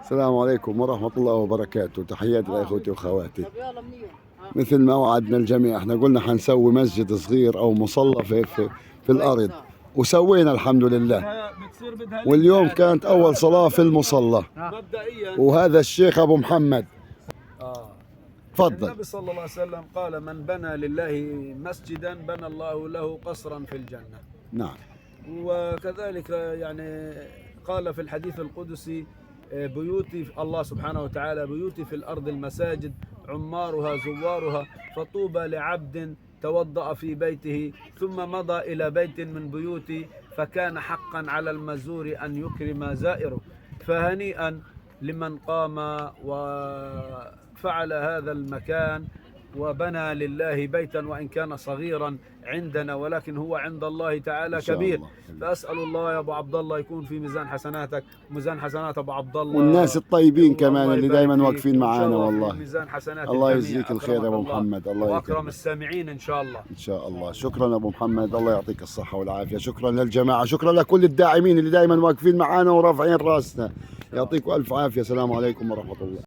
السلام عليكم ورحمة الله وبركاته. تحياتي لإخوتي وأخواتي. مثل ما وعدنا الجميع، احنا قلنا حنسوي مسجد صغير أو مصلى في الأرض، وسوينا الحمد لله. واليوم كانت أول صلاة في المصلى، وهذا الشيخ أبو محمد. تفضل. النبي صلى الله عليه وسلم قال: من بنى لله مسجدا بنى الله له قصرا في الجنة. نعم. وكذلك يعني قال في الحديث القدسي: بيوتي الله سبحانه وتعالى بيوتي في الأرض المساجد عمارها زوارها، فطوبى لعبد توضأ في بيته ثم مضى إلى بيت من بيوتي فكان حقا على المزور أن يكرم زائره. فهنيئا لمن قام وفعل هذا المكان وبنى لله بيتا، وإن كان صغيرا عندنا ولكن هو عند الله تعالى كبير. فأسأل الله يا أبو عبد الله يكون في ميزان حسناتك وميزان حسنات أبو عبد الله، والناس الطيبين كمان اللي دائما واقفين معانا. والله ميزان حسنات الله يجزيك الخير يا أبو محمد. الله يكرمك وأكرم السامعين إن شاء الله. إن شاء الله. شكرا أبو محمد، الله يعطيك الصحة والعافية. شكرا للجماعة، شكرا لكل الداعمين اللي دائما واقفين معانا ورافعين راسنا. يعطيكم ألف عافية. السلام عليكم ورحمة الله.